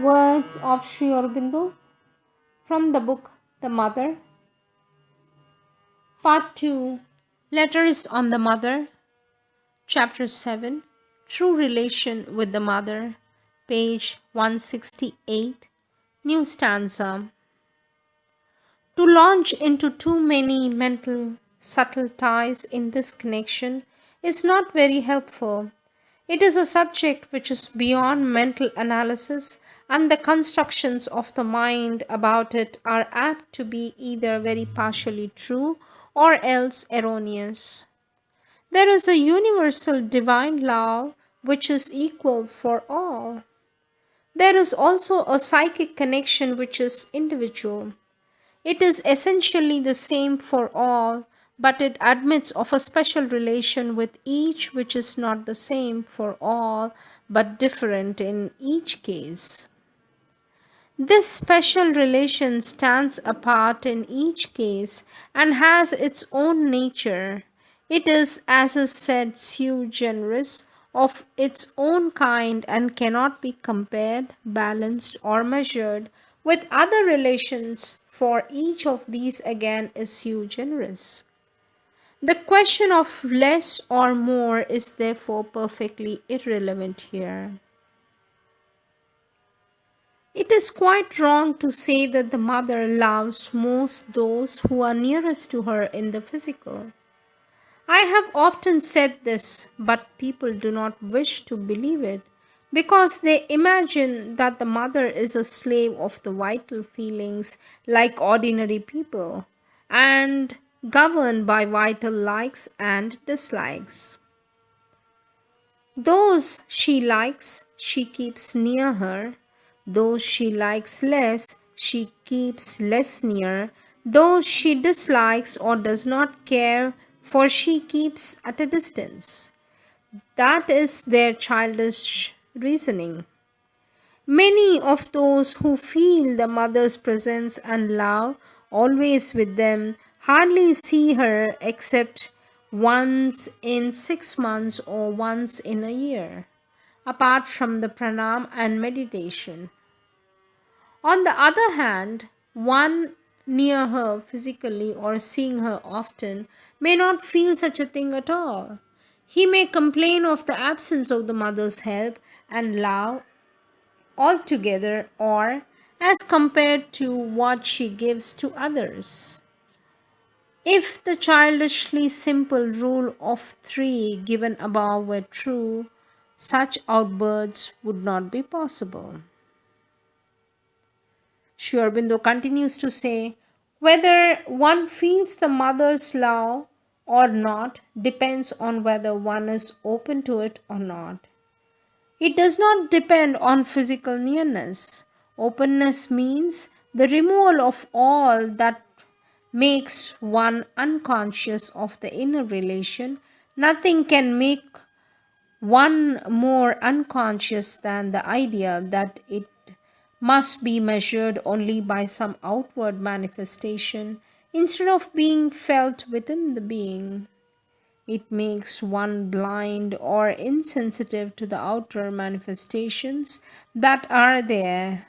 Words of Sri Aurobindo from the book The Mother, Part 2, Letters on the Mother, Chapter 7, True Relation with the Mother, page 168, new stanza. To launch into too many mental subtle ties in this connection is not very helpful. It is a subject which is beyond mental analysis, and the constructions of the mind about it are apt to be either very partially true or else erroneous. There is a universal divine love which is equal for all. There is also a psychic connection which is individual. It is essentially the same for all, but it admits of a special relation with each which is not the same for all, but different in each case. This special relation stands apart in each case and has its own nature. It is, as is said, sui generis, of its own kind, and cannot be compared, balanced, or measured with other relations, for each of these again is sui generis. The question of less or more is therefore perfectly irrelevant here. It is quite wrong to say that the mother loves most those who are nearest to her in the physical. I have often said this, but people do not wish to believe it because they imagine that the mother is a slave of the vital feelings like ordinary people and governed by vital likes and dislikes. Those she likes, she keeps near her. Those she likes less, she keeps less near. Those she dislikes or does not care for, she keeps at a distance. That is their childish reasoning. Many of those who feel the mother's presence and love always with them hardly see her except once in 6 months or once in a year, apart from the pranam and meditation. On the other hand, one near her physically or seeing her often may not feel such a thing at all. He may complain of the absence of the mother's help and love altogether or as compared to what she gives to others. If the childishly simple rule of three given above were true, such outbursts would not be possible. Sri Aurobindo continues to say, whether one feels the mother's love or not depends on whether one is open to it or not. It does not depend on physical nearness. Openness means the removal of all that makes one unconscious of the inner relation. Nothing can make one more unconscious than the idea that it must be measured only by some outward manifestation instead of being felt within the being. It makes one blind or insensitive to the outer manifestations that are there.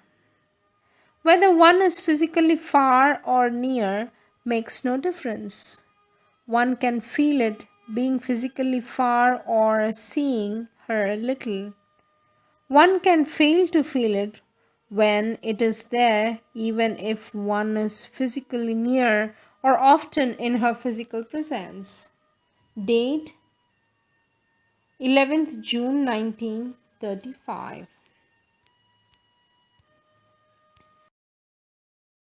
Whether one is physically far or near makes no difference. One can feel it being physically far or seeing her little. One can fail to feel it when it is there, even if one is physically near or often in her physical presence. Date 11th June 1935.